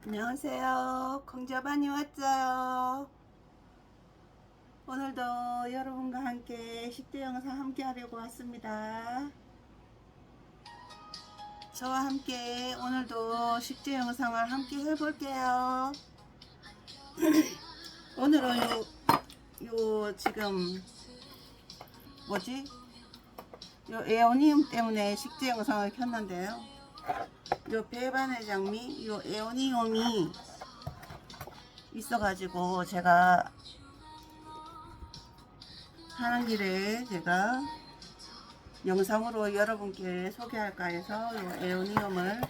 안녕하세요. 공자반이 왔어요. 오늘도 여러분과 함께 식재 영상 함께 하려고 왔습니다. 저와 함께 오늘도 식재 영상을 함께 해볼게요. 오늘은 요 지금 뭐지? 요 에어니움 때문에 식재 영상을 켰는데요. 요 배반의 장미, 요 에어니움이 있어가지고 제가 하는 길에 제가 영상으로 여러분께 소개할까 해서 요 에어니움을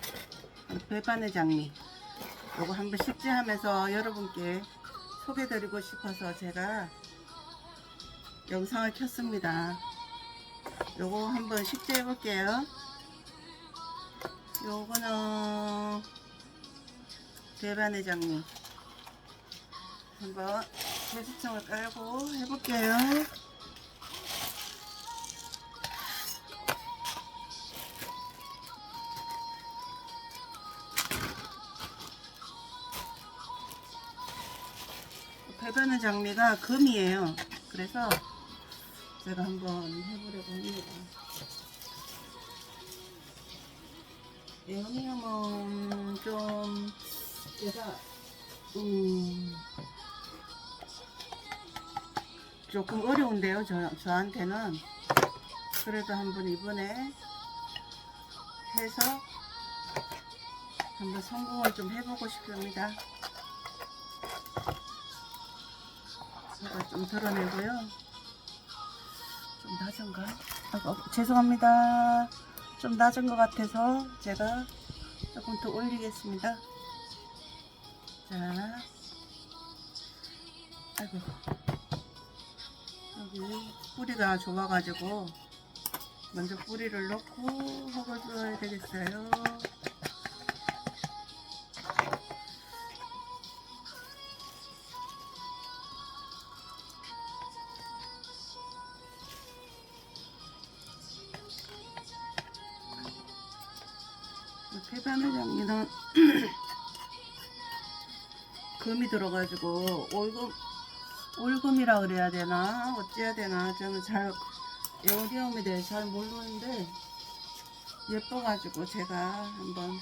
배반의 장미 요거 한번 식재하면서 여러분께 소개드리고 싶어서 제가 영상을 켰습니다. 요거 한번 식재해 볼게요. 요거는 배반의 장미 한번 제수청을 깔고 해볼게요. 배반의 장미가 금이에요. 그래서 제가 한번 해보려고 합니다. 에어니움은 좀 제가 조금 어려운데요. 저한테는 그래도 한번 이번에 해서 한번 성공을 좀 해보고 싶습니다. 제가 좀 덜어내고요. 좀 낮은가? 죄송합니다. 좀 낮은 것 같아서 제가 조금 더 올리겠습니다. 자, 아이고, 여기 뿌리가 좋아가지고 먼저 뿌리를 넣고 흙어줘야 되겠어요. 배반의 장미는 금이 들어가지고 올금이라 그래야 되나 어찌해야 되나 저는 잘 에어리움에 대해서 잘 모르는데 예뻐가지고 제가 한번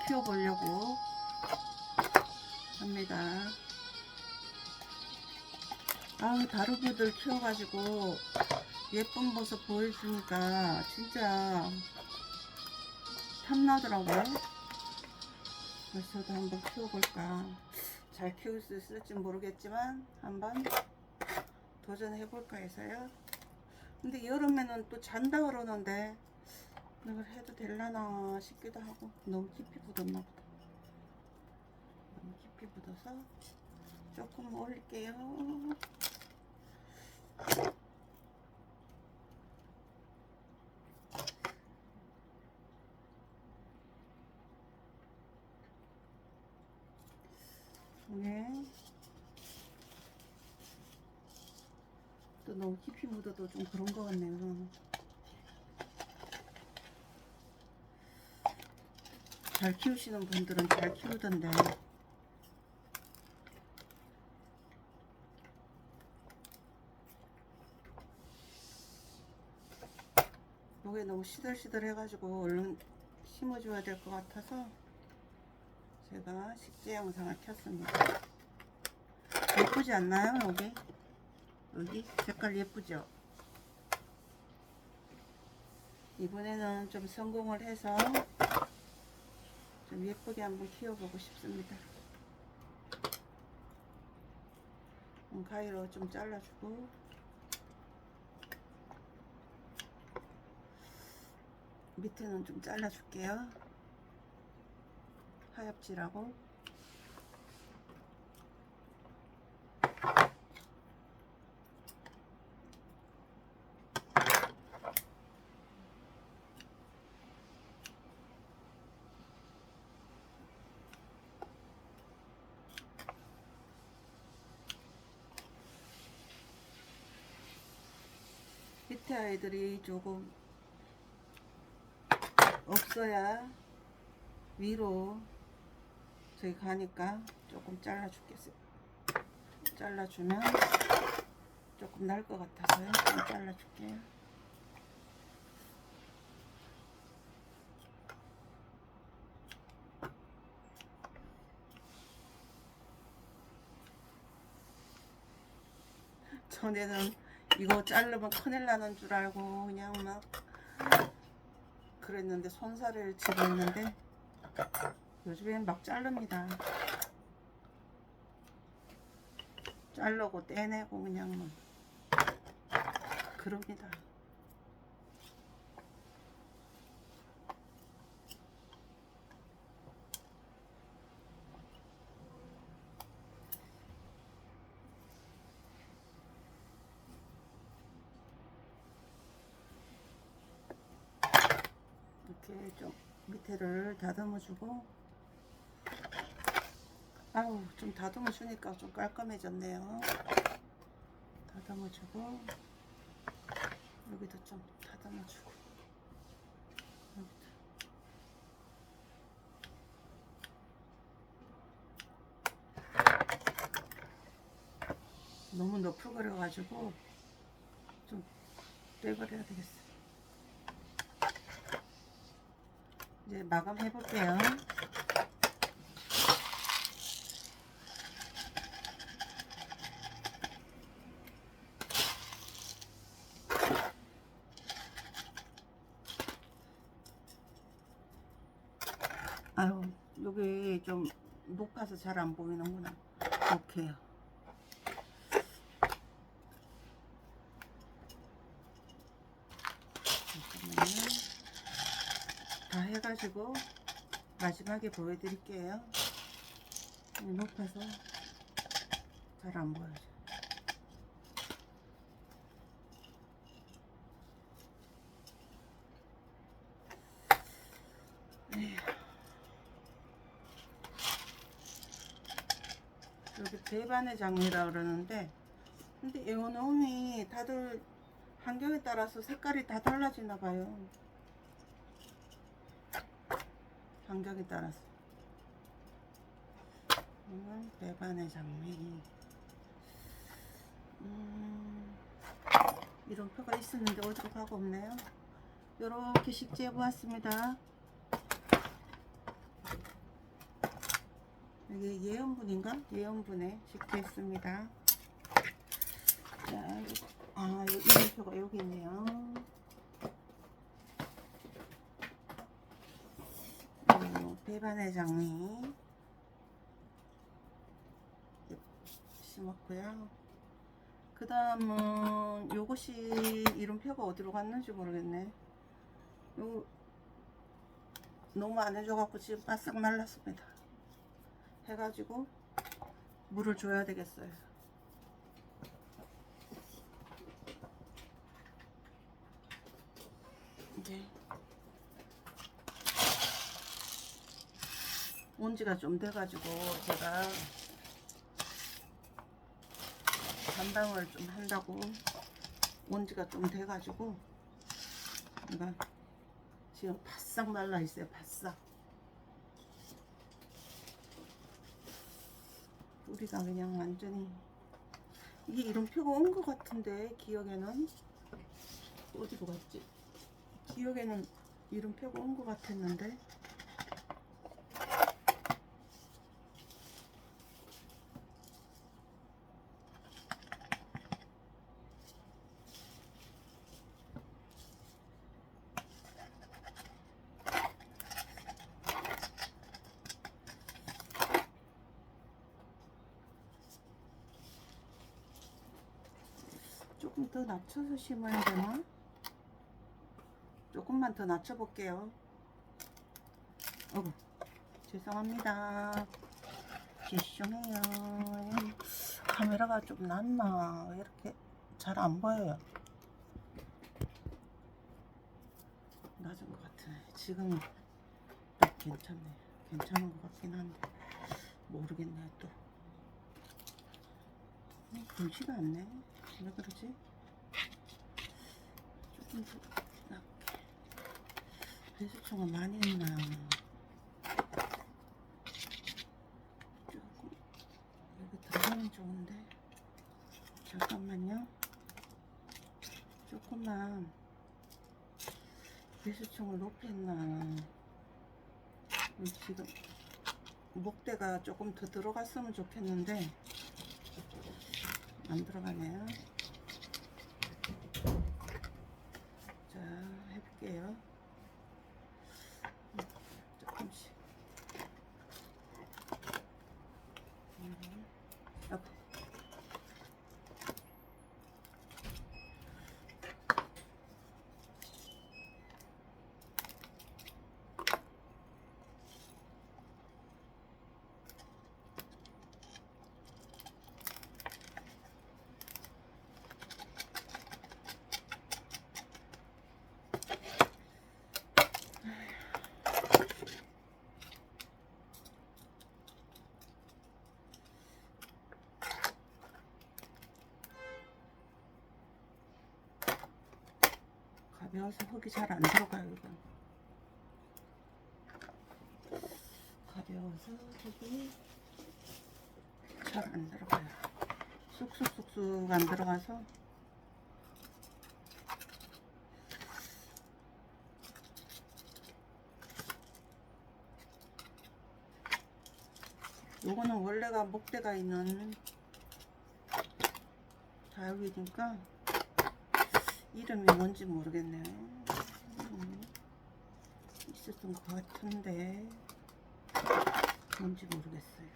키워보려고 합니다. 다루부들 키워가지고 예쁜 모습 보여주니까 진짜 탐나더라고요. 그래서 저도 한번 키워볼까. 잘 키울 수 있을지 모르겠지만 한번 도전해볼까 해서요. 근데 여름에는 또 잔다 그러는데 이걸 해도 될라나 싶기도 하고 너무 깊이 묻었나 보다. 너무 깊이 묻어서 조금 올릴게요. 네. 또 너무 깊이 묻어도 좀 그런 것 같네요. 잘 키우시는 분들은 잘 키우던데 요게 너무 시들시들 해가지고 얼른 심어줘야 될 것 같아서 제가 식재 영상을 켰습니다. 예쁘지 않나요? 여기 색깔 예쁘죠? 이번에는 좀 성공을 해서 좀 예쁘게 한번 키워보고 싶습니다. 가위로 좀 잘라주고 밑에는 좀 잘라줄게요. 하엽지라고. 밑에 아이들이 조금 없어야 위로 저기 가니까 조금 잘라주겠어요. 잘라주면 조금 날 것 같아서요. 좀 잘라줄게요. 전에는 이거 자르면 큰일 나는 줄 알고 그냥 막 그랬는데, 손살을 치고 있는데 요즘엔 막 자릅니다. 자르고 떼내고 그냥 막 그럽니다. 이렇게 좀 밑에를 다듬어주고, 아우 좀 다듬어주니까 좀 깔끔해졌네요. 다듬어주고, 여기도 좀 다듬어주고, 여기도. 너무 너풀거려가지고 좀 떼버려야 되겠어요. 이제 마감해 볼게요. 아유, 여기 좀 높아서 잘 안 보이는구나. 오케이요. 잠깐만요. 다 해가지고 마지막에 보여드릴게요. 높아서 잘 안 보여요. 여기 배반의 장미라 그러는데, 근데 이 놈이 다들 환경에 따라서 색깔이 다 달라지나 봐요. 환경에 따라서. 이건 배반의 장미. 이런 표가 있었는데 어디로 가고 없네요. 요렇게 식재해 보았습니다. 여기 예언분인가? 예언분에 식재했습니다. 자, 이런 표가 여기 있네요. 배반의 장미 심었고요. 그 다음은 요것이 이름표가 어디로 갔는지 모르겠네. 요 너무 안 해줘갖고 지금 바싹 말랐습니다. 해가지고 물을 줘야 되겠어요. 이제 온지가 좀 돼가지고 제가 단방을 좀 한다고, 온지가 좀 돼가지고 그러니까 지금 바싹 말라 있어요. 바싹. 뿌리가 그냥 완전히, 이게 이름표가 온 것 같은데 기억에는 어디로 갔지? 기억에는 이름표가 온 것 같았는데. 조금 더 낮춰서 심어야 되나? 조금만 더 낮춰 볼게요. 죄송합니다. 죄송해요. 카메라가 좀 낮나? 왜 이렇게 잘 안 보여요? 낮은 것 같네. 지금 딱 괜찮네. 괜찮은 것 같긴 한데 모르겠네 또. 보이지가 않네. 왜 그러지? 조금 더 낮게. 배수청은 많이 했나? 잠깐만요. 조금만 배수층을 높였나. 지금 목대가 조금 더 들어갔으면 좋겠는데 안 들어가네요. 자, 해볼게요. 조금씩. 가벼워서 흙이 잘 안 들어가요. 이건 가벼워서 흙이 잘 안 들어가요. 쑥쑥쑥쑥 안 들어가서. 요거는 원래가 목대가 있는 다육이니까 이름이 뭔지 모르겠네요. 있었던 것 같은데 뭔지 모르겠어요.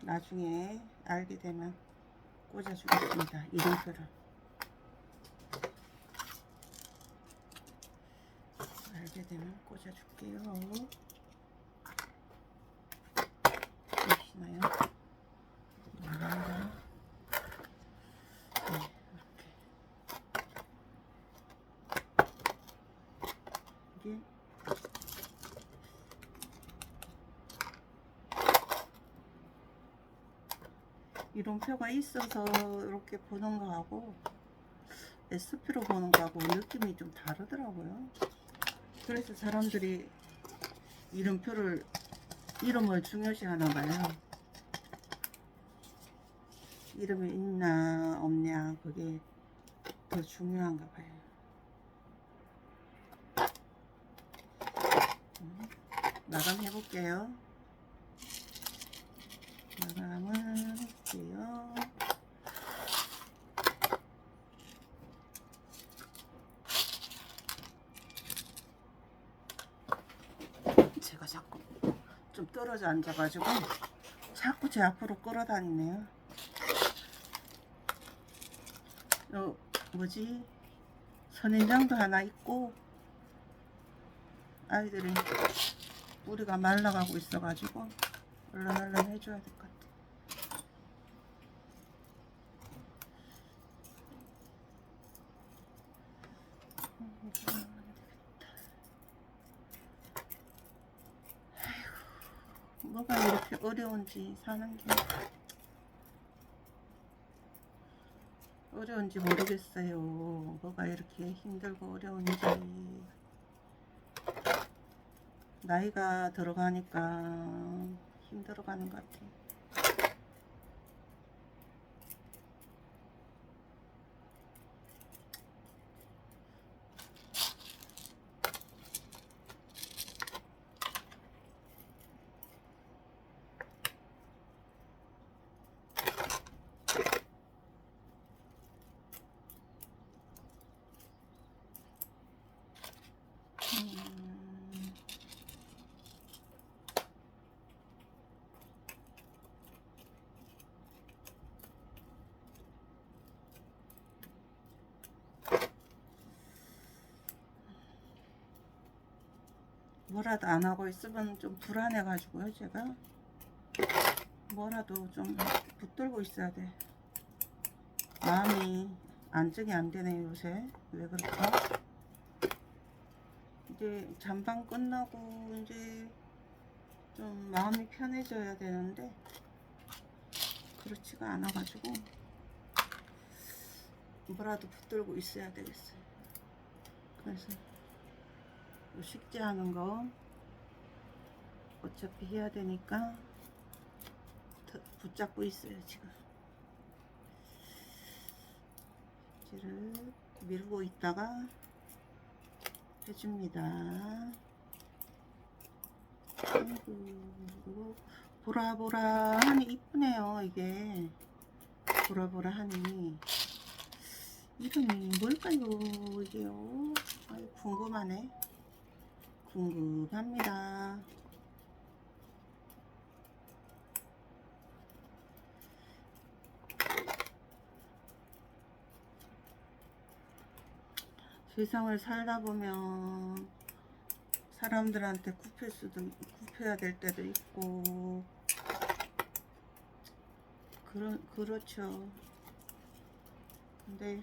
나중에 알게 되면 꽂아주겠습니다. 이름표를 알게 되면 꽂아줄게요. 보시나요? 이게 이론표가 있어서 이렇게 보는 거하고 SP로 보는 거하고 느낌이 좀 다르더라고요. 그래서 사람들이 이름을 중요시 하나 봐요. 이름이 있나 없냐 그게 더 중요한가 봐요. 마감해 볼게요. 마감을 할게요. 제가 자꾸 좀 떨어져 앉아가지고 자꾸 제 앞으로 끌어다니네요. 뭐지? 선인장도 하나 있고 아이들이 뿌리가 말라가고 있어가지고 얼른 해줘야 될 것 같아. 뭐가 이렇게 어려운지 사는 게 어려운지 모르겠어요. 뭐가 이렇게 힘들고 어려운지. 나이가 들어가니까 힘들어가는 것 같아요. 뭐라도 안 하고 있으면 좀 불안해 가지고요. 제가 뭐라도 좀 붙들고 있어야 돼. 마음이 안정이 안 되네 요새. 왜 그럴까? 이제 잠방 끝나고 이제 좀 마음이 편해져야 되는데 그렇지가 않아 가지고 뭐라도 붙들고 있어야 되겠어요. 그래서 식재하는 거 어차피 해야 되니까 붙잡고 있어요 지금. 를 밀고 있다가 해줍니다. 아이고, 보라보라하니 이쁘네요. 이게 보라보라하니 이름이 뭘까요? 이게요. 아이, 궁금하네. 궁금합니다. 세상을 살다 보면 사람들한테 굽혀야 될 때도 있고, 그렇죠. 근데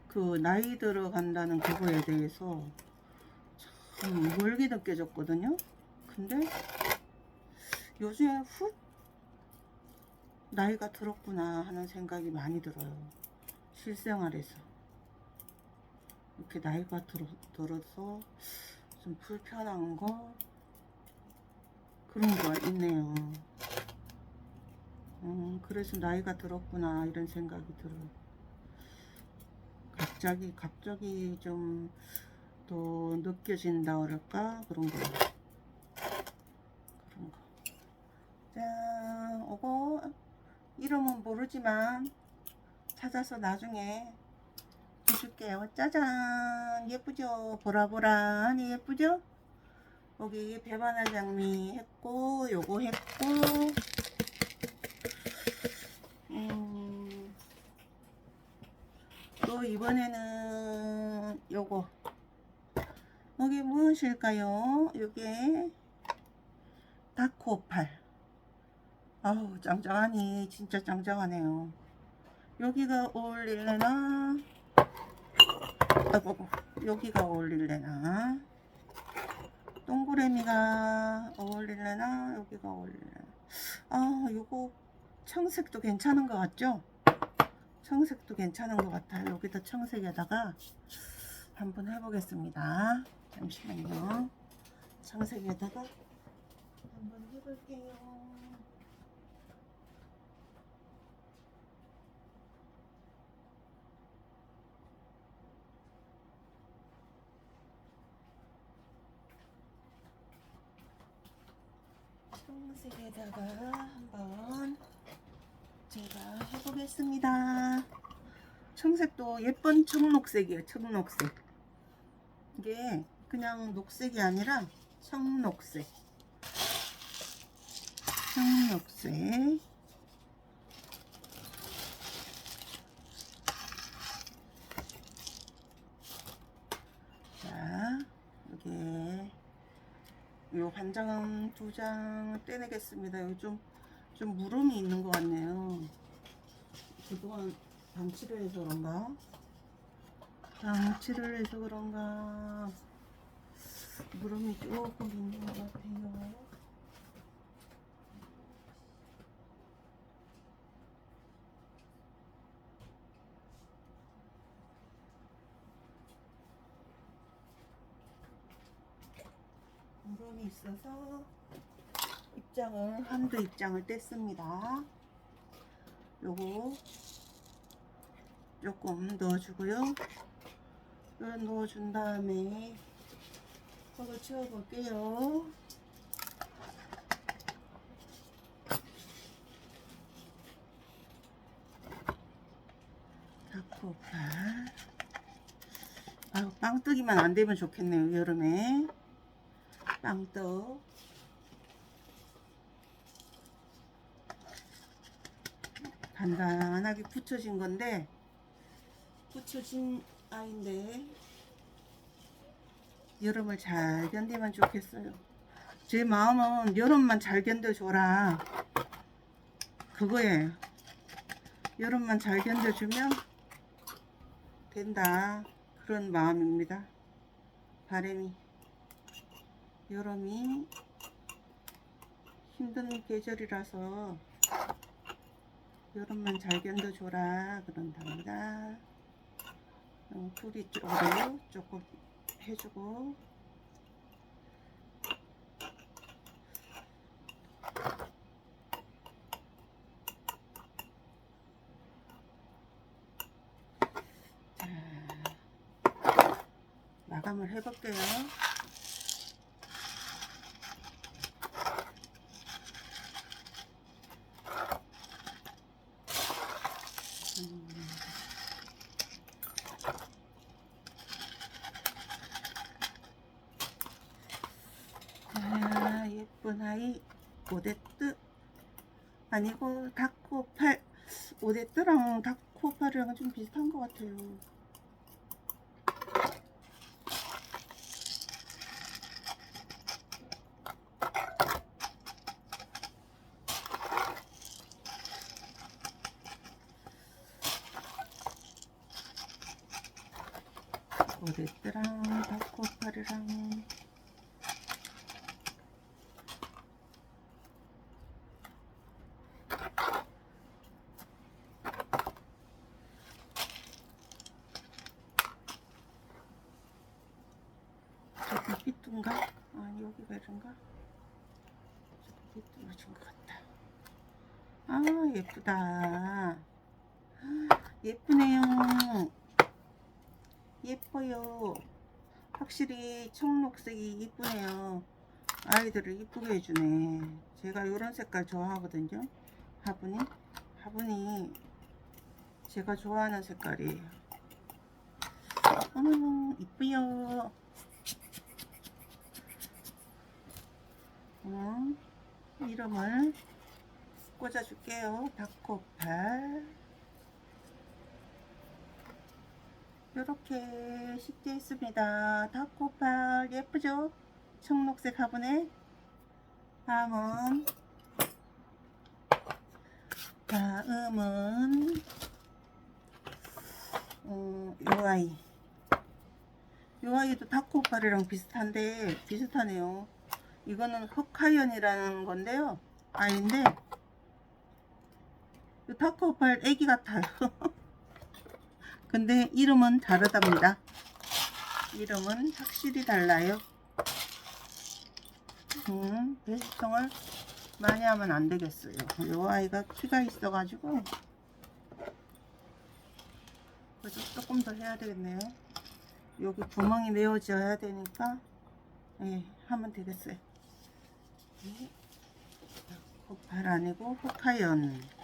그 나이 들어간다는 그거에 대해서 참 멀게 느껴졌거든요. 근데 요즘에 훅 나이가 들었구나 하는 생각이 많이 들어요. 실생활에서 이렇게 나이가 들어서 좀 불편한 거 그런 거 있네요. 그래서 나이가 들었구나 이런 생각이 들어요. 갑자기 좀 더 느껴진다 그럴까 그런 거. 자, 이거 이름은 모르지만 찾아서 나중에 해줄게요. 짜잔, 예쁘죠? 보라보라하니 예쁘죠? 여기 배바나 장미 했고, 요거 했고, 또 이번에는 요거. 여기 무엇일까요? 요게 다코팔. 아우, 짱짱하니 진짜 짱짱하네요. 여기가 어울릴래나? 아이고, 여기가 어울릴래나? 동그라미가 어울릴래나? 여기가 어울릴래나? 아, 요거 청색도 괜찮은 것 같죠? 청색도 괜찮은 것 같아요. 여기다 청색에다가 한번 해보겠습니다. 잠시만요. 청색에다가 한번 해볼게요. 청색에다가 한번 제가 해보겠습니다. 청색도 예쁜 청록색이에요. 청록색. 이게 그냥 녹색이 아니라 청록색. 청록색. 자, 이게 요 반장 2장 떼내겠습니다. 여기 좀 무름이 있는 것 같네요. 그동안 방치를 해서 그런가? 방치를 해서 그런가? 무름이 조금 있는 것 같아요. 무름이 있어서 한두 입장을 뗐습니다. 요거 조금 넣어주고요. 넣어준 다음에 흙을 채워볼게요. 다코팔. 아유, 빵뜨기만 안 되면 좋겠네요. 여름에 빵떡. 간단하게 붙여진 건데, 붙여진 아이인데 여름을 잘 견디면 좋겠어요. 제 마음은 여름만 잘 견뎌줘라 그거예요. 여름만 잘 견뎌주면 된다 그런 마음입니다. 바람이 여름이 힘든 계절이라서 여름만 잘 견뎌줘라 그런답니다. 뿌리 쪽으로 조금 해주고, 마감을 해볼게요. 예쁜 아이 오데뜨 아니고 다코팔. 오데뜨랑 다코팔이랑 좀 비슷한 것 같아요. 오데뜨랑 다코팔이랑 삐뚤인가? 아 여기가 이런가? 삐뚤어진 것 같다. 아 예쁘다. 예쁘네요. 예뻐요. 확실히 청록색이 이쁘네요. 아이들을 이쁘게 해주네. 제가 이런 색깔 좋아하거든요. 화분이 제가 좋아하는 색깔이에요. 어머 이쁘요. 이름을 꽂아줄게요. 다코팔. 이렇게 쉽게 했습니다. 다코팔 예쁘죠? 청록색 화분에. 다음은 요 아이도 다코팔이랑 비슷하네요. 이거는 흑하연이라는 건데요. 아닌데 다코팔 애기 같아요. 근데 이름은 다르답니다. 이름은 확실히 달라요. 배수성을 많이 하면 안 되겠어요. 요 아이가 키가 있어가지고 그래서 조금 더 해야 되겠네요. 여기 구멍이 메워져야 되니까 하면 되겠어요. 코팔 아니고 흑하연.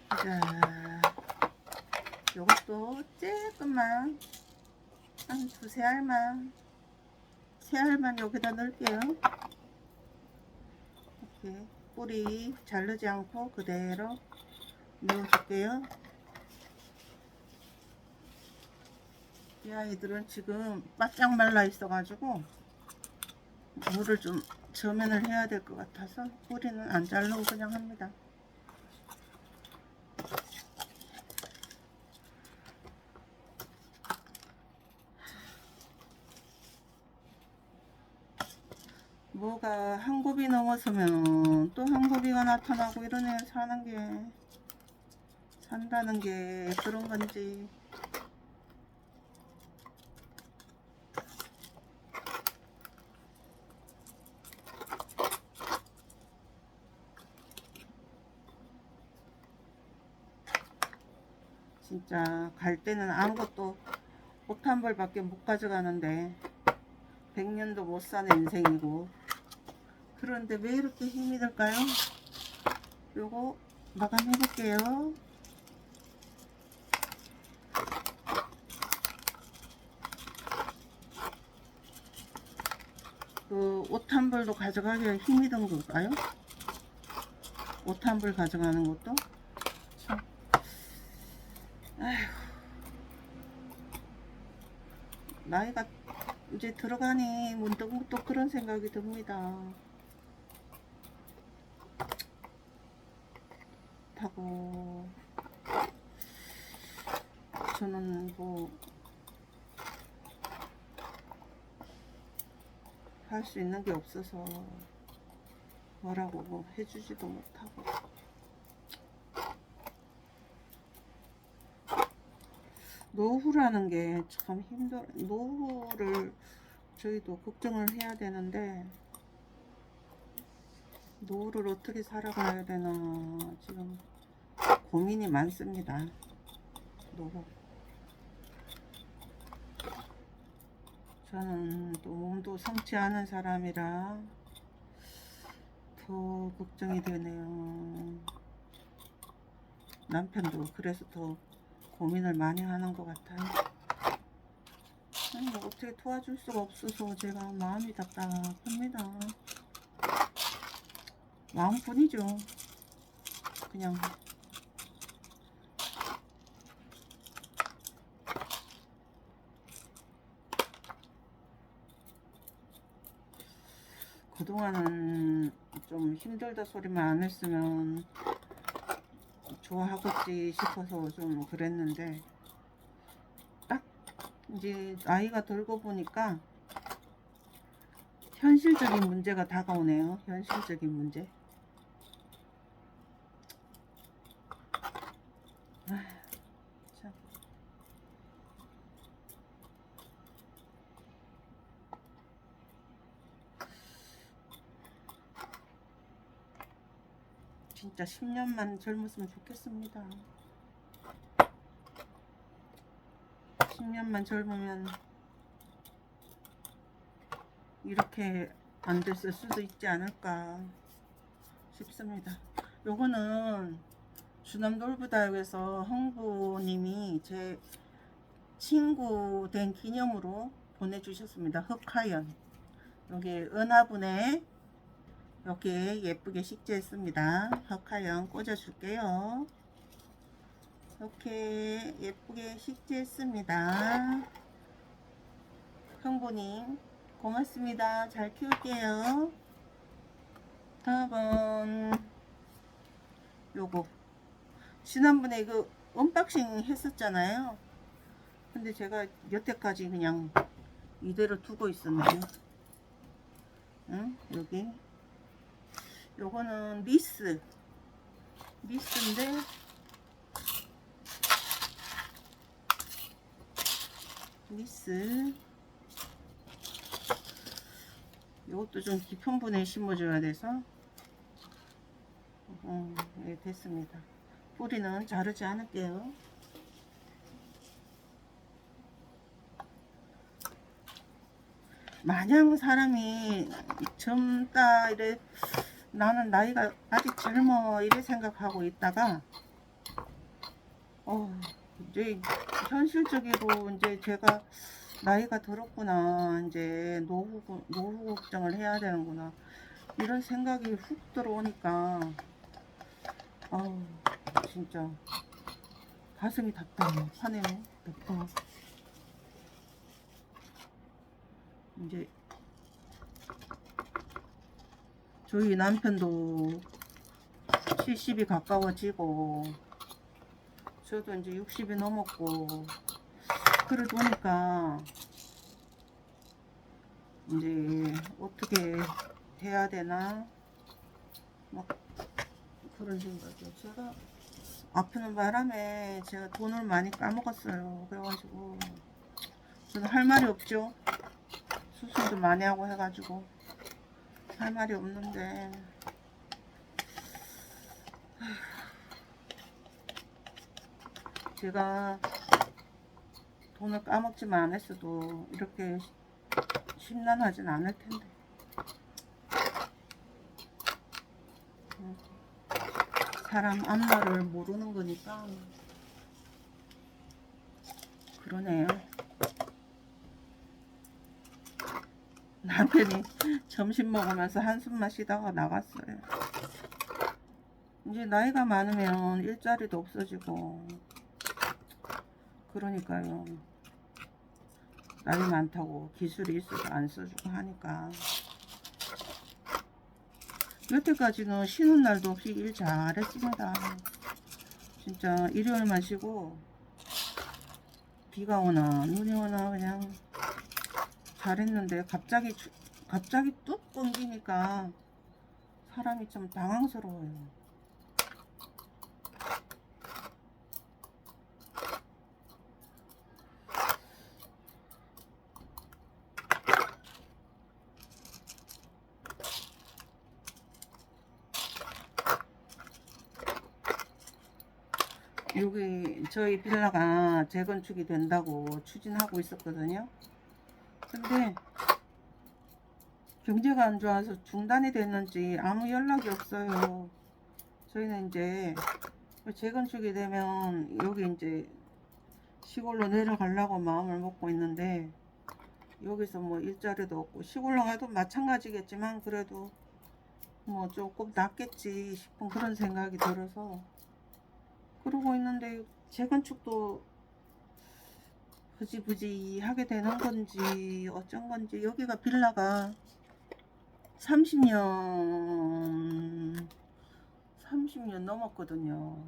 자, 요것도 조금만 한 두세 알만, 세 알만 여기다 넣을게요. 이렇게 뿌리 자르지 않고 그대로 넣어줄게요. 이 아이들은 지금 바짝 말라 있어 가지고 물을 좀 저면을 해야 될 것 같아서 뿌리는 안 자르고 그냥 합니다. 뭐가 한 곱이 넘어서면 또 한 곱이가 나타나고 이러네요. 산다는 게 그런 건지. 진짜 갈 때는 아무것도 옷 한 벌밖에 못 가져가는데 100년도 못 사는 인생이고, 그런데 왜 이렇게 힘이 들까요? 요거 마감해 볼게요. 그 옷 한 벌도 가져가기가 힘이 든 걸까요? 옷 한 벌 가져가는 것도 참. 아휴, 나이가 이제 들어가니 문득 그런 생각이 듭니다. 하고 저는 뭐 할 수 있는 게 없어서 뭐라고 뭐 해주지도 못하고. 노후라는 게 참 힘들어. 노후를 저희도 걱정을 해야 되는데 노후를 어떻게 살아가야 되나 지금 고민이 많습니다. 노후. 저는 또 몸도 성치 않은 사람이라 더 걱정이 되네요. 남편도 그래서 더 고민을 많이 하는 것 같아요. 뭐 어떻게 도와줄 수가 없어서 제가 마음이 답답합니다. 마음뿐이죠. 그냥 그동안은 좀 힘들다 소리만 안 했으면 좋아하겠지 싶어서 좀 그랬는데 딱 이제 나이가 들고 보니까 현실적인 문제가 다가오네요. 현실적인 문제. 아휴, 참. 진짜 10년만 젊었으면 좋겠습니다. 10년만 젊으면 이렇게 안 됐을 수도 있지 않을까 싶습니다. 요거는 주남놀부다육에서 홍보님이 제 친구 된 기념으로 보내주셨습니다. 흑하연. 여기 은화분에 이렇게 예쁘게 식재했습니다. 흑하연 꽂아줄게요. 이렇게 예쁘게 식재했습니다. 형부님 고맙습니다. 잘 키울게요. 다음은 요거 지난번에 이거 언박싱 했었잖아요. 근데 제가 여태까지 그냥 이대로 두고 있었네요. 응? 여기 요거는 미스인데 미스 요것도 좀 깊은 분에 심어줘야 돼서 네, 됐습니다. 뿌리는 자르지 않을게요. 마냥 사람이 젊다 이래 나는 나이가 아직 젊어 이래 생각하고 있다가 이제 현실적으로 이제 제가 나이가 들었구나, 이제 노후 걱정을 해야 되는구나 이런 생각이 훅 들어오니까 진짜 가슴이 답답하네요. 답답. 이제 저희 남편도 70이 가까워지고 저도 이제 60이 넘었고 그러다 보니까 이제 어떻게 해야 되나 막 그런 생각이요. 제가 아프는 바람에 제가 돈을 많이 까먹었어요. 그래가지고 저는 할 말이 없죠. 수술도 많이 하고 해가지고 할 말이 없는데 제가 돈을 까먹지만 안 했어도 이렇게 심란하진 않을 텐데 사람 앞날을 모르는 거니까 그러네요. 남편이 점심 먹으면서 한숨만 쉬다가 나갔어요. 이제 나이가 많으면 일자리도 없어지고 그러니까요. 나이 많다고 기술이 있어도 안 써주고 하니까 여태까지는 쉬는 날도 없이 일 잘했습니다. 진짜 일요일만 쉬고 비가 오나 눈이 오나 그냥 잘했는데 갑자기 뚝 끊기니까 사람이 좀 당황스러워요. 여기 저희 빌라가 재건축이 된다고 추진하고 있었거든요. 근데 경제가 안 좋아서 중단이 됐는지 아무 연락이 없어요. 저희는 이제 재건축이 되면 여기 이제 시골로 내려가려고 마음을 먹고 있는데, 여기서 뭐 일자리도 없고 시골로 가도 마찬가지겠지만 그래도 뭐 조금 낫겠지 싶은 그런 생각이 들어서 그러고 있는데, 재건축도 부지부지 하게 되는 건지 어쩐 건지. 여기가 빌라가 30년 넘었거든요.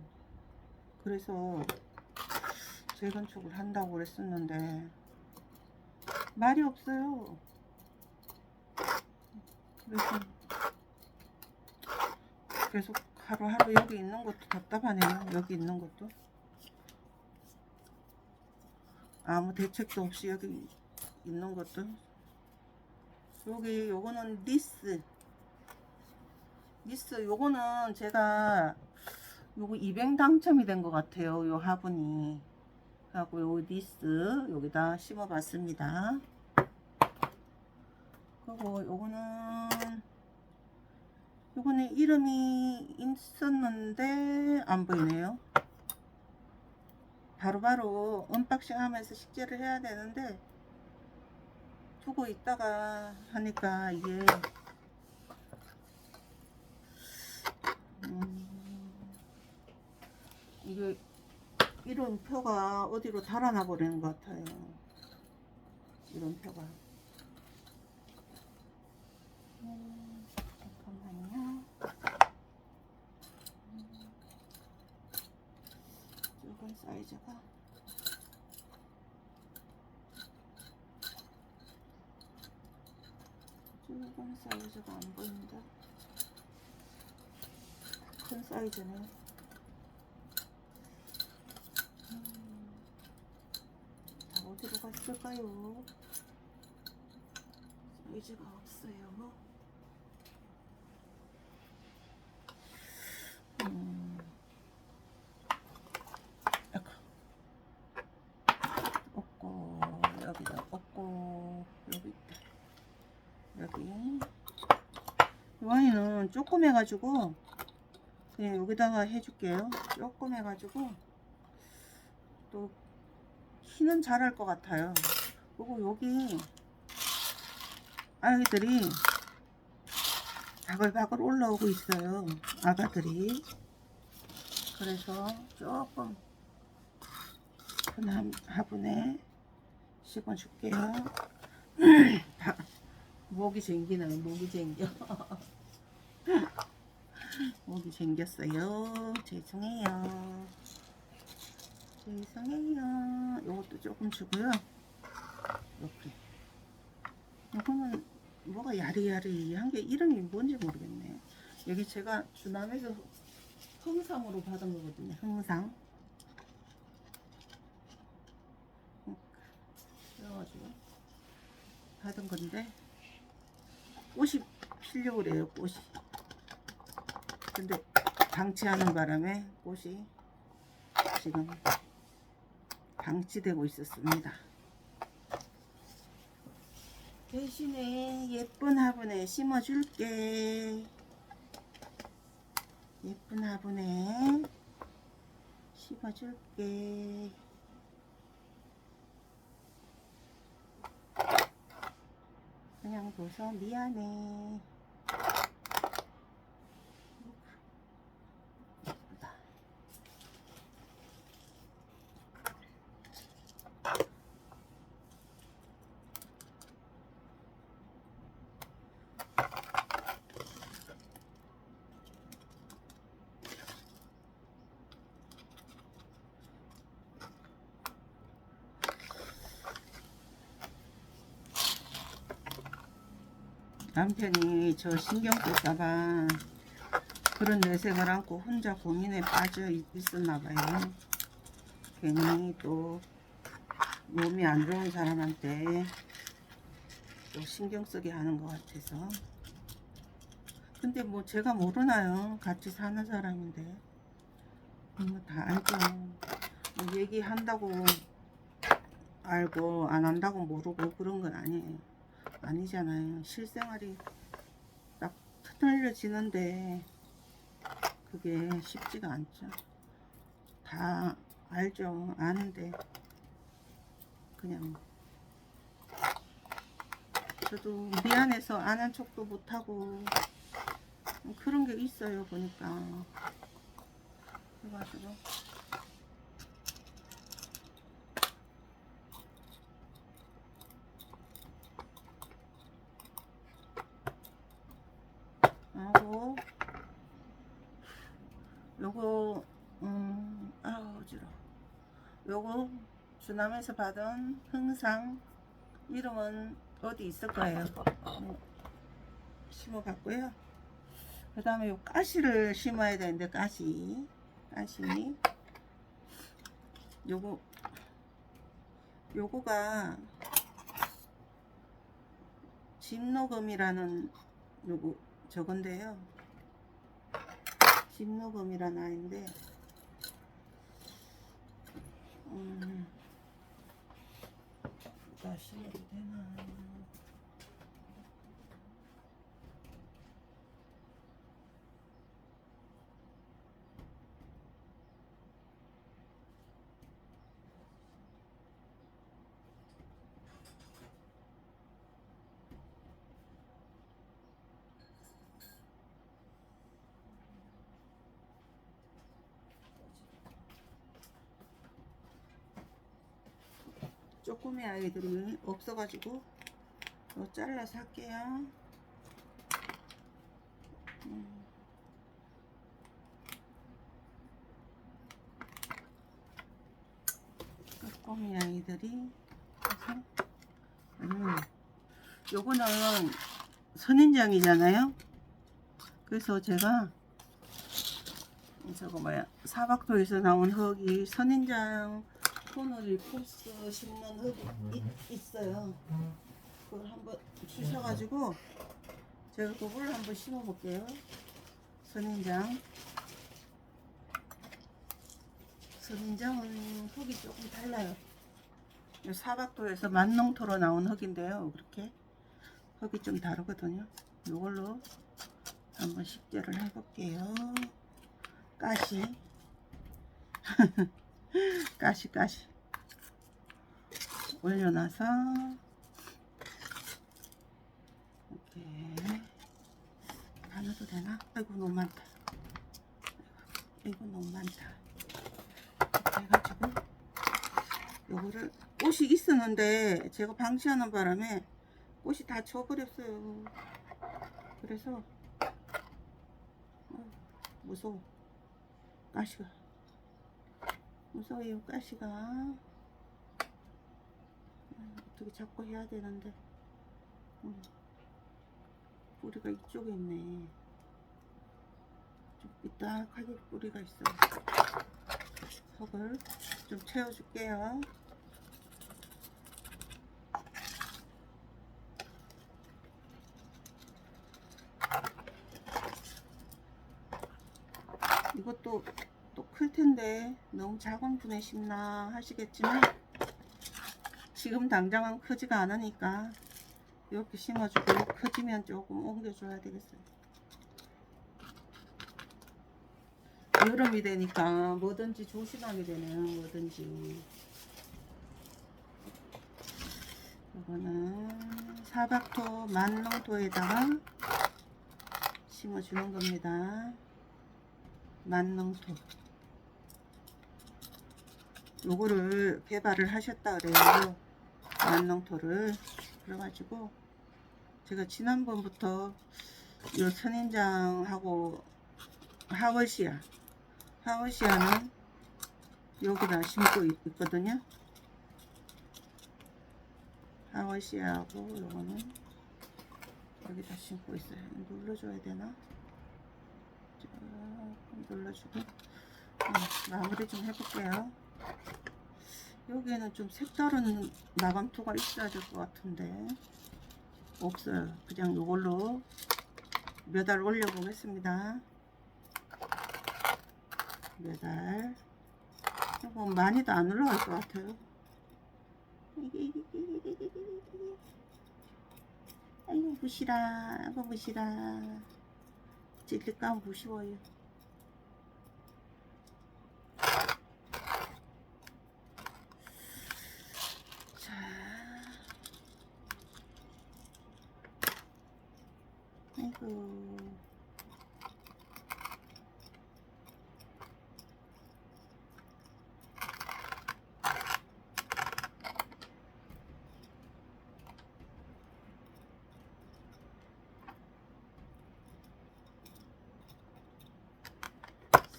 그래서 재건축을 한다고 그랬었는데 말이 없어요. 그래서 계속 하루하루 여기 있는 것도 답답하네요. 여기 있는 것도 아무 대책도 없이 여기 있는 것도. 여기 요거는 니스 요거는 제가 요거 200 당첨이 된 것 같아요. 요 화분이. 하고 요 니스 여기다 심어 봤습니다. 그리고 요거는 이름이 있었는데 안 보이네요. 바로바로 언박싱 하면서 식재를 해야 되는데 두고 있다가 하니까 이게 이름표가 어디로 달아나 버리는 것 같아요. 이름표가. 잠깐만요. 조금 사이즈가 안 보인다. 큰 사이즈네. 다 어디로 갔을까요? 사이즈가 없어요. 없고 여기다 없고 여기 있다. 여기 와인은 조금 해가지고 그냥 여기다가 해줄게요. 조금 해가지고 또 키는 잘할 것 같아요. 그리고 여기 아이들이 바글바글 올라오고 있어요. 아가들이. 그래서 조금 큰 화분에 심어줄게요. 목이 생기네. 목이 생겨. 목이 생겼어요. 죄송해요. 요것도 조금 주고요. 이렇게. 이거는 뭐가 야리야리한 게 이름이 뭔지 모르겠네. 여기 제가 주남에서 흥상으로 받은 거거든요. 흥상. 그래가지고 받은 건데 꽃이 피려고 그래요. 꽃이. 근데 방치하는 바람에 꽃이 지금 방치되고 있었습니다. 대신에 예쁜 화분에 심어줄게. 예쁜 화분에 심어줄게. 그냥 둬서 미안해. 남편이 저 신경 쓸까봐 그런 내색을 안고 혼자 고민에 빠져 있었나봐요. 괜히 또 몸이 안 좋은 사람한테 또 신경 쓰게 하는 것 같아서. 근데 뭐 제가 모르나요? 같이 사는 사람인데. 다 알죠. 뭐 얘기한다고 알고 안 한다고 모르고 그런 건 아니에요. 아니잖아요. 실생활이 딱 틀려지는데 그게 쉽지가 않죠. 다 알죠. 아는데 그냥 저도 미안해서 아는 척도 못하고 그런 게 있어요. 보니까 그래가지고 하고 요거 아우 어지러워. 요거 주남에서 받은 흥상 이름은 어디 있을 거예요. 심어봤고요. 그 다음에 요 가시를 심어야 되는데 가시 요거가 집노금이라는 요거 저건데요. 집노금이라는 아이인데 나 심어도 되나? 쪼꼬미 아이들이 없어가지고 이거 잘라서 할게요. 쪼꼬미 아이들이 요거는 선인장이잖아요. 그래서 제가 저거 뭐야 사박도에서 나온 흙이 선인장 토너리 코스 심는 흙이 있어요. 그걸 한번 주셔가지고 제가 그걸 한번 심어 볼게요. 선인장은 흙이 조금 달라요. 사박도에서 만농토로 나온 흙인데요. 그렇게 흙이 좀 다르거든요. 이걸로 한번 식재를 해볼게요. 가시 가시 올려놔서 이렇게 다 넣어도 되나? 아이고 너무 많다. 이거 너무 많다. 이렇게 해가지고 요거를 꽃이 있었는데 제가 방치하는 바람에 꽃이 다 져버렸어요. 그래서 무서워. 가시가 무서워요. 가시가 어떻게 잡고 해야 되는데 뿌리가 이쪽에 있네. 좀 삐딱하게 뿌리가 있어. 흙을 좀 채워줄게요. 이것도 또 클 텐데 너무 작은 분에 심나 하시겠지만 지금 당장은 크지가 않으니까 이렇게 심어주고 커지면 조금 옮겨줘야 되겠어요. 여름이 되니까 뭐든지 조심하게 되네요. 뭐든지. 이거는 사박토 만농토에다가 심어주는 겁니다. 만농토. 요거를 개발을 하셨다 그래요. 만농토를. 그래가지고 제가 지난번부터 요 선인장하고 하워시아는 여기다 심고 있거든요. 하워시아하고 요거는 여기다 심고 있어요. 눌러줘야 되나? 조금 눌러주고 마무리 좀 해볼게요. 여기에는 좀 색다른 마감토가 있어야 될 것 같은데 없어요. 그냥 이걸로 몇 알 올려 보겠습니다. 메달. 이거 많이도 안 올라갈 것 같아요. 아이고 무시라, 아이고 무시라. 찔릴까 무시워요. 자, 아이고.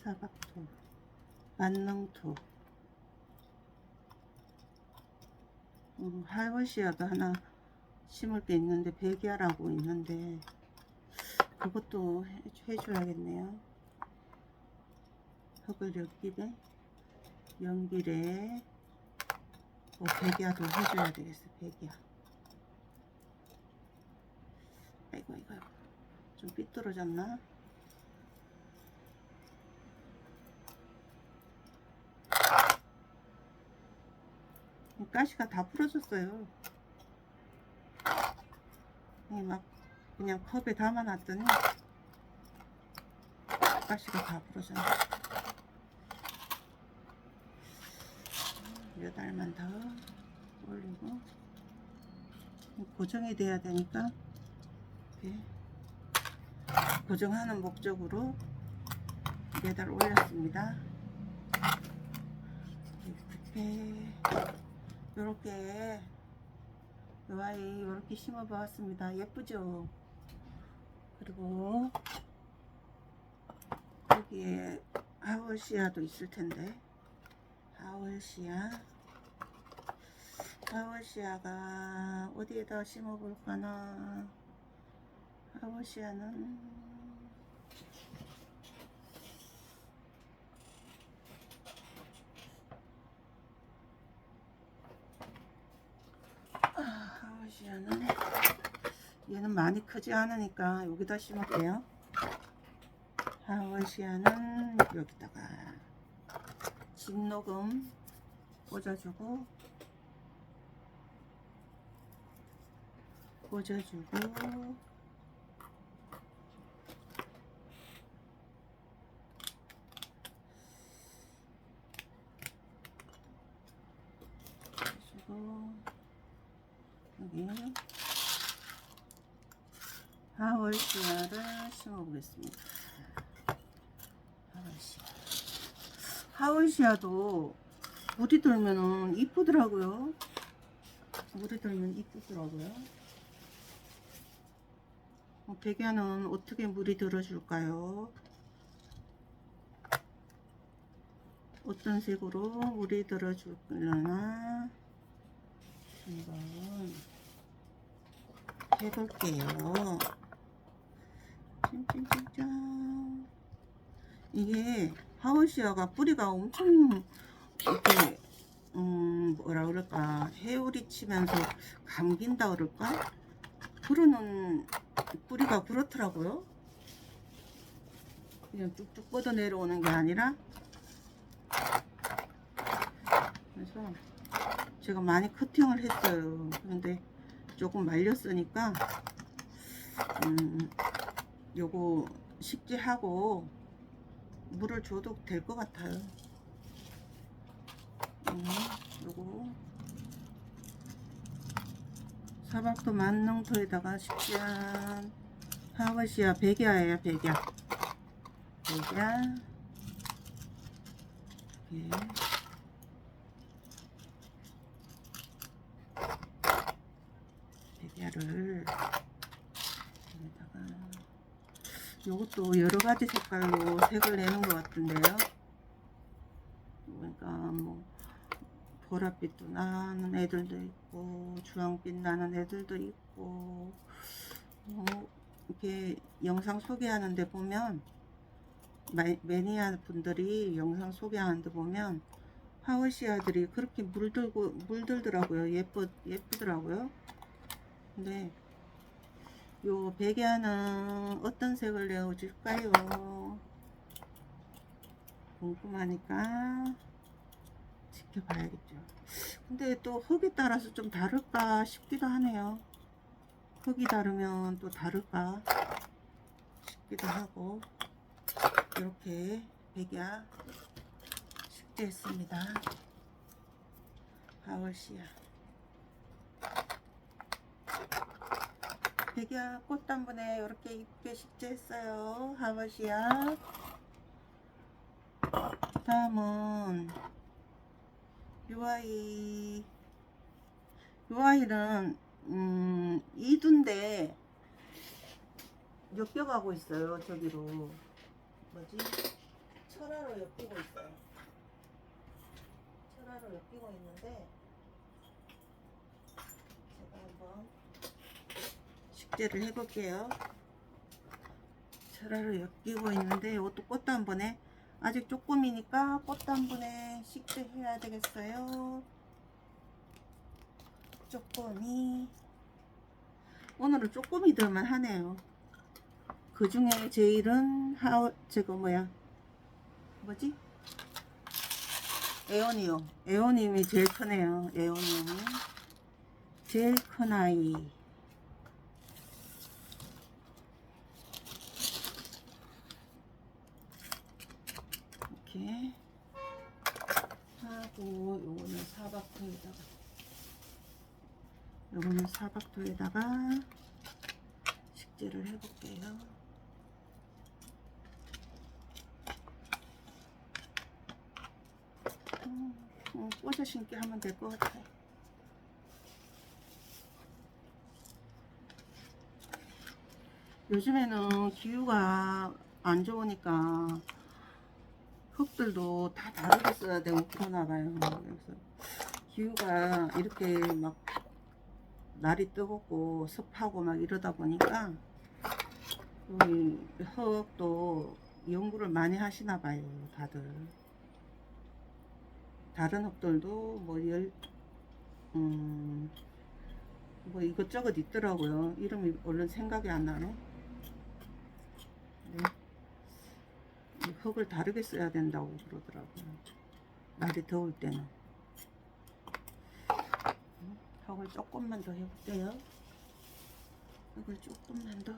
사각토, 만능토, 하이원시아도 하나 심을 게 있는데 백야라고 있는데 그것도 해줘야겠네요. 흙을 연길에 백야도 해줘야 되겠어. 백야. 아이고 좀 삐뚤어졌나? 가시가 다 부러졌어요. 막 그냥 컵에 담아놨더니 가시가 다 부러졌네. 몇 알만 더 올리고 고정이 돼야 되니까 이렇게 고정하는 목적으로 매달 올렸습니다. 이렇게 이 아이 이렇게 심어 보았습니다. 예쁘죠? 그리고 여기에 하월시아도 있을 텐데 하월시아가 어디에다 심어 볼까나. 하월시아는 얘는 많이 크지 않으니까 여기다 심을게요. 하월시아는 여기다가 진녹음 꽂아주고 여기 하월시아를 심어보겠습니다. 하월시아도 물이 들면은 이쁘더라고요. 백야는 어떻게 물이 들어줄까요? 어떤 색으로 물이 들어줄려나 한번 해볼게요. 짠짠짠짠. 이게 하월시아가 뿌리가 엄청 이렇게 뭐라 그럴까, 해오리 치면서 감긴다 그럴까, 그러는 뿌리가 그렇더라고요. 그냥 뚝뚝 뻗어 내려오는 게 아니라. 그래서 제가 많이 커팅을 했어요. 그런데 조금 말렸으니까 요거 식재하고 물을 줘도 될 것 같아요. 요거 사박토 만능토에다가 식재한 하월시아 백야예요. 백야. 예. 백야를 여기다가, 요것도 여러가지 색깔로 색을 내는 것 같은데요. 그러니까 뭐 보랏빛도 나는 애들도 있고 주황빛 나는 애들도 있고, 이렇게 영상 소개하는데 보면 매니아 분들이 영상 소개하는데 보면 하월시아들이 그렇게 물들더라고요. 예쁘더라고요. 근데 요 백야는 어떤 색을 내어줄까요? 궁금하니까 지켜봐야겠죠. 근데 또 흙에 따라서 좀 다를까 싶기도 하네요. 흙이 다르면 또 다를까 싶기도 하고. 이렇게 백야 식재했습니다. 하월시아 백야 꽃단분에 이렇게 이쁘게 식재했어요. 하월시아. 다음은 요 아이는 이두인데 엮여가고 있어요. 저기로 뭐지? 철화로 엮이고 있어요. 철화로 엮이고 있는데 제가 한번 식재를 해볼게요. 철화로 엮이고 있는데 이것도 꽃단분에 아직 조금이니까 꽃단분에 식재해야 되겠어요. 쪼꼬미. 오늘은 쪼꼬미들만 하네요. 그 중에 제일은 뭐지? 에오니움. 에오니움이 제일 크네요. 에오니움이 제일 큰 아이. 이렇게 하고 요거는 사각토에다가 식재를 해볼게요. 꽂아 신기 하면 될 것 같아요. 요즘에는 기후가 안 좋으니까 흙들도 다 다르게 써야 되고 그러나 봐요. 그래서 기후가 이렇게 막 날이 뜨겁고 습하고 막 이러다 보니까 여기 흙도 연구를 많이 하시나 봐요. 다들. 다른 흙들도 뭐 이것저것 있더라고요. 이름이 얼른 생각이 안 나네. 네. 이 흙을 다르게 써야 된다고 그러더라고요. 날이 더울 때는. 흙을 조금만 더 해볼게요. 흙을 조금만 더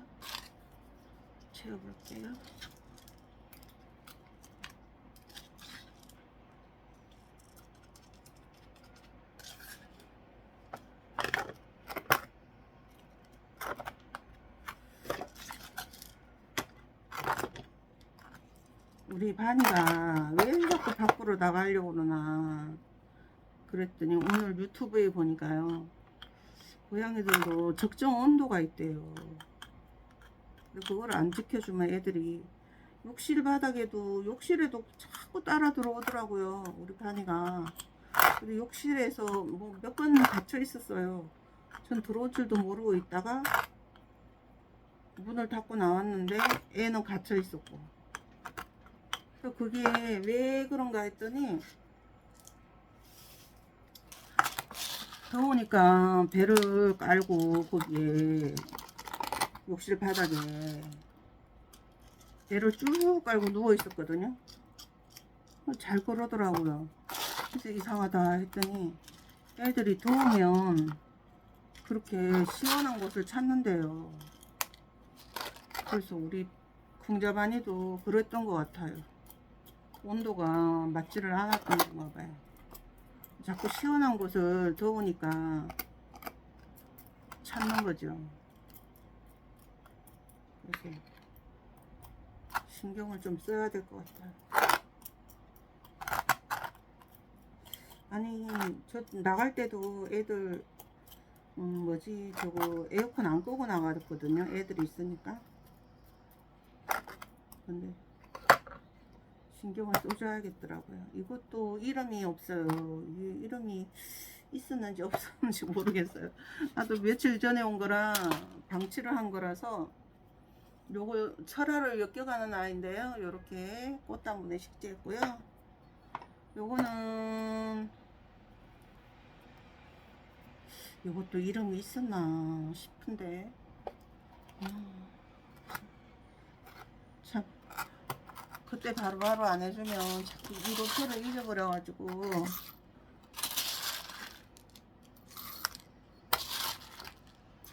채워볼게요. 우리 반이가 왜 자꾸 밖으로 나가려고 그러나 그랬더니 오늘 유튜브에 보니까요, 고양이들도 적정 온도가 있대요. 그걸 안 지켜주면 애들이 욕실에도 자꾸 따라 들어오더라고요. 우리 반이가. 근데 욕실에서 뭐 몇 번 닫혀 있었어요. 전 들어올 줄도 모르고 있다가 문을 닫고 나왔는데 애는 갇혀 있었고. 그게 왜 그런가 했더니 더우니까 배를 깔고 거기에 욕실 바닥에 배를 쭉 깔고 누워 있었거든요. 잘 그러더라고요. 그래서 이상하다 했더니 애들이 더우면 그렇게 시원한 곳을 찾는데요. 그래서 우리 궁자반이도 그랬던 것 같아요. 온도가 맞지를 않았던 건가 봐요. 자꾸 시원한 곳을 더우니까 찾는 거죠. 그래서 신경을 좀 써야 될 것 같아요. 아니, 저 나갈 때도 애들 저거 에어컨 안 끄고 나갔거든요. 애들이 있으니까. 근데 신경을 써줘야겠더라고요. 이것도 이름이 없어요. 이름이 있었는지 없었는지 모르겠어요. 나도 며칠 전에 온 거라 방치를 한 거라서. 요거 철화를 엮여가는 아이인데요. 요렇게 꽃다문에 식재했고요. 요거는 요것도 이름이 있었나 싶은데 참 그때 바로바로 안 해주면 자꾸 이로표를 잊어버려가지고.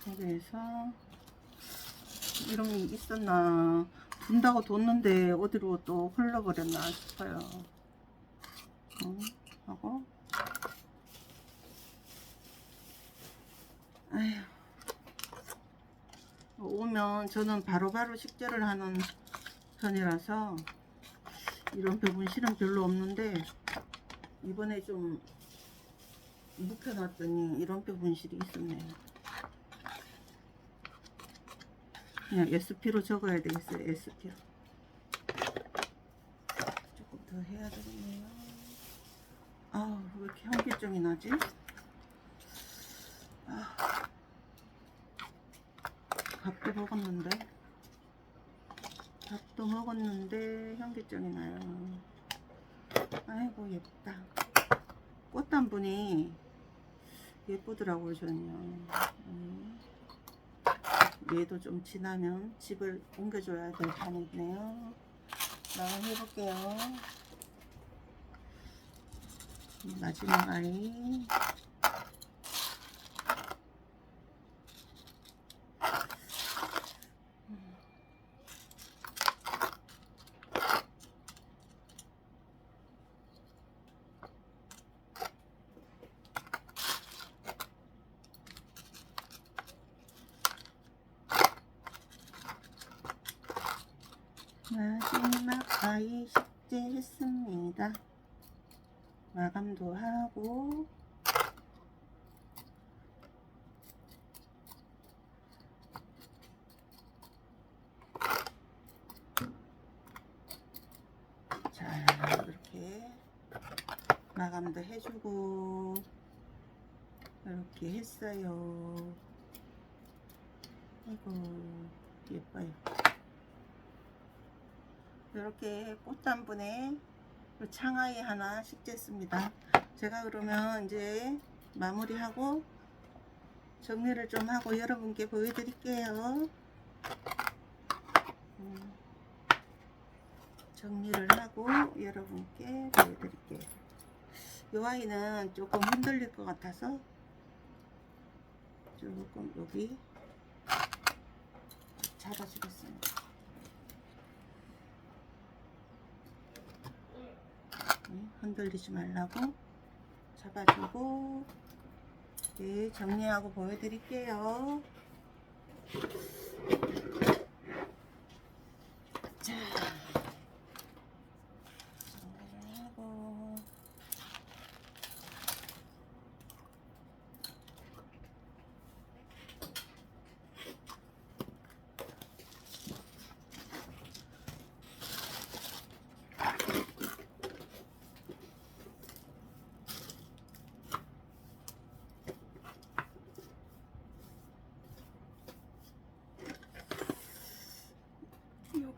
여기에서 이름이 있었나, 둔다고 뒀는데 어디로 또 흘러버렸나 싶어요. 하고, 아휴, 오면 저는 바로바로 식재를 하는 편이라서 이런표 분실은 별로 없는데, 이번에 좀 묵혀놨더니 이런표 분실이 있었네요. 그냥 SP로 적어야 되겠어요. SP로 조금 더 해야 되겠네요. 아우, 왜 이렇게 현기증이 나지? 아, 밥도 먹었는데 현기증이 나요. 아이고, 예쁘다. 꽃 한 분이 예쁘더라고요. 저는요. 얘도 좀 지나면 집을 옮겨줘야 될 판이네요. 나만 해볼게요. 마지막 아이. 마지막 아이 식재했습니다. 마감도 하고, 자, 이렇게 마감도 해주고 이렇게 했어요. 아이고, 예뻐요. 이렇게 꽃 한 분에 창아이 하나 식재했습니다. 제가 그러면 이제 마무리하고 정리를 좀 하고 여러분께 보여드릴게요. 정리를 하고 여러분께 보여드릴게요. 이 아이는 조금 흔들릴 것 같아서 조금 여기 잡아주겠습니다. 흔들리지 말라고 잡아주고, 네, 정리하고 보여드릴게요. 자, 정리를 하고,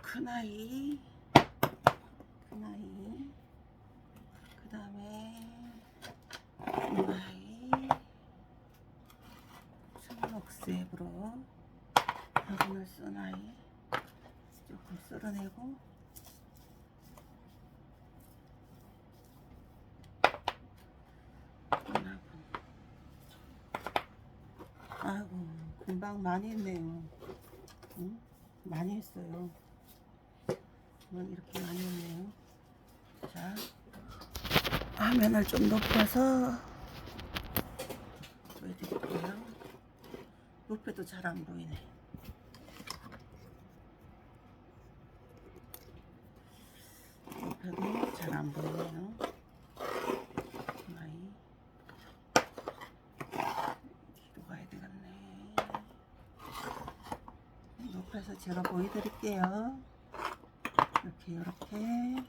큰아이, 그 다음에 이아이 청록색으로 화분을 쓴 아이 조금 썰어내고, 아이고, 금방 많이 했네요. 응? 많이 했어요. 이렇게 많이 했네요. 자, 화면을 좀 높여서 보여드릴게요. 높여도 잘 안 보이네. 높여도 잘 안 보이네요. 많이 뒤로 가야 되겠네. 높여서 제가 보여드릴게요. 이렇게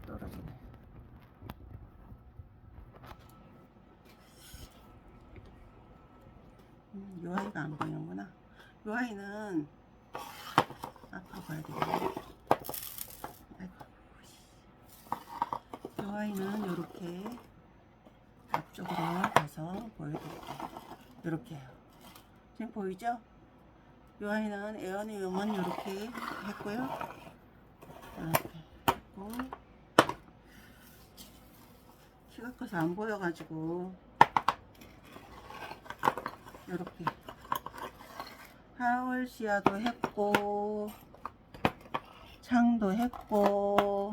떨어지네. 이 아이가 안 보이는구나. 이 아이는 앞으로 가야 되겠네. 아이고, 아이는 이렇게 앞쪽으로 가서 보여드릴게요. 이렇게요. 지금 보이죠? 이 아이는 에어니움은 이렇게 했고요. 이렇게 했고, 키가 커서 안 보여가지고 이렇게 하울시아도 했고, 창도 했고,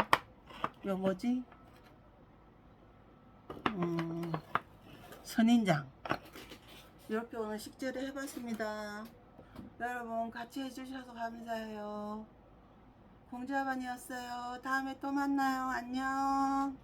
요 뭐지? 선인장. 이렇게 오늘 식재를 해봤습니다. 여러분 같이 해주셔서 감사해요. 공주아반이었어요. 다음에 또 만나요. 안녕.